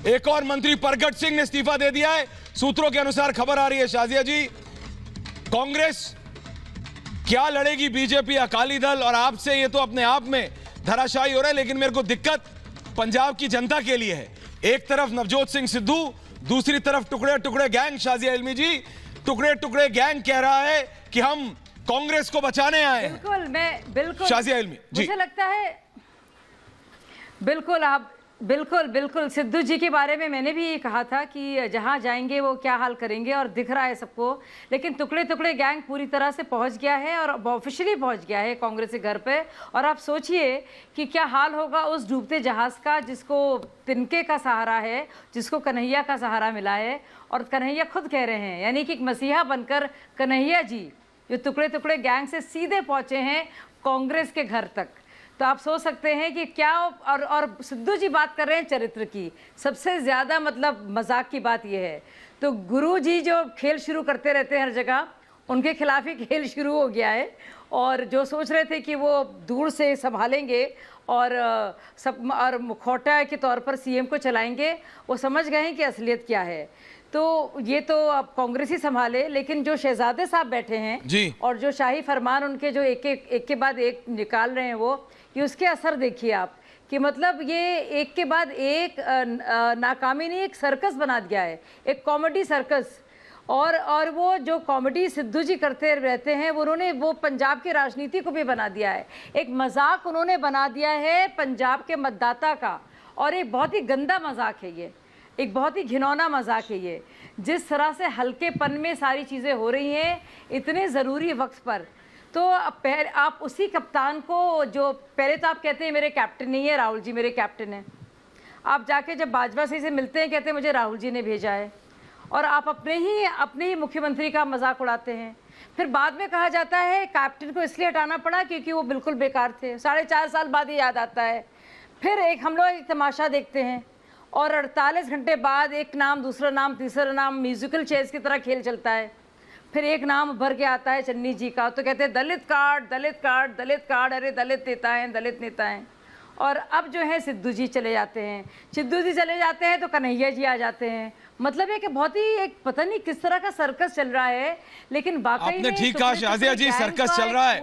एक और मंत्री प्रगट सिंह ने इस्तीफा दे दिया है। सूत्रों के अनुसार खबर आ रही है शाजिया जी, कांग्रेस क्या लड़ेगी बीजेपी अकाली दल, और आपसे ये तो अपने आप में धराशायी हो रहा है, लेकिन मेरे को दिक्कत पंजाब की जनता के लिए है। एक तरफ नवजोत सिंह सिद्धू, दूसरी तरफ टुकड़े टुकड़े गैंग। शाजिया इल्मी जी, टुकड़े टुकड़े गैंग कह रहा है कि हम कांग्रेस को बचाने आए हैं। बिल्कुल शाजिया इल्मी जी, मुझे लगता है बिल्कुल सिद्धू जी के बारे में मैंने भी ये कहा था कि जहां जाएंगे वो क्या हाल करेंगे, और दिख रहा है सबको। लेकिन टुकड़े टुकड़े गैंग पूरी तरह से पहुंच गया है और ऑफिशियली पहुंच गया है कांग्रेस के घर पे। और आप सोचिए कि क्या हाल होगा उस डूबते जहाज का जिसको तिनके का सहारा है, जिसको कन्हैया का सहारा मिला है। और कन्हैया खुद कह रहे हैं, यानी कि एक मसीहा बनकर कन्हैया जी जो टुकड़े टुकड़े गैंग से सीधे पहुंचे हैं कांग्रेस के घर तक। तो आप सोच सकते हैं कि क्या। और सिद्धू जी बात कर रहे हैं चरित्र की। सबसे ज़्यादा मतलब मजाक की बात यह है, तो गुरु जी जो खेल शुरू करते रहते हैं हर जगह, उनके खिलाफ ही खेल शुरू हो गया है। और जो सोच रहे थे कि वो दूर से संभालेंगे और और मुखौटा के तौर पर सीएम को चलाएंगे, वो समझ गए हैं कि असलियत क्या है। तो ये तो अब कांग्रेस ही संभाले, लेकिन जो शहजादे साहब बैठे हैं जी, और जो शाही फरमान उनके जो एक के बाद एक निकाल रहे हैं वो, कि उसके असर देखिए आप, कि मतलब ये एक के बाद एक नाकामी ने एक सर्कस बना दिया है, एक कॉमेडी सर्कस। और वो जो कॉमेडी सिद्धू जी करते रहते हैं, उन्होंने वो पंजाब की राजनीति को भी बना दिया है। एक मजाक उन्होंने बना दिया है पंजाब के मतदाता का, और एक बहुत ही गंदा मजाक है ये, एक बहुत ही घिनौना मजाक है ये। जिस तरह से हल्केपन में सारी चीज़ें हो रही हैं इतने ज़रूरी वक्त पर, तो आप उसी कप्तान को, जो पहले तो आप कहते हैं मेरे कैप्टन नहीं है, राहुल जी मेरे कैप्टन हैं। आप जाके जब बाजवा से मिलते हैं कहते हैं मुझे राहुल जी ने भेजा है, और आप अपने ही मुख्यमंत्री का मजाक उड़ाते हैं। फिर बाद में कहा जाता है कैप्टन को इसलिए हटाना पड़ा क्योंकि वो बिल्कुल बेकार थे। 4.5 साल बाद ही याद आता है। फिर हम लोग एक तमाशा देखते हैं, और 48 घंटे बाद एक नाम, दूसरा नाम, तीसरा नाम, म्यूजिकल चेयर्स की तरह खेल चलता है। फिर एक नाम उभर के आता है चन्नी जी का, तो कहते हैं दलित कार्ड, दलित कार्ड, दलित कार्ड, अरे दलित नेता हैं, दलित नेता हैं। और अब जो है सिद्धू जी चले जाते हैं, सिद्धू जी चले जाते हैं तो कन्हैया जी आ जाते हैं। मतलब है कि बहुत ही एक पता नहीं किस तरह का सर्कस चल रहा है, लेकिन वाकई आपने ठीक कहा शाजिया जी, सर्कस चल रहा है।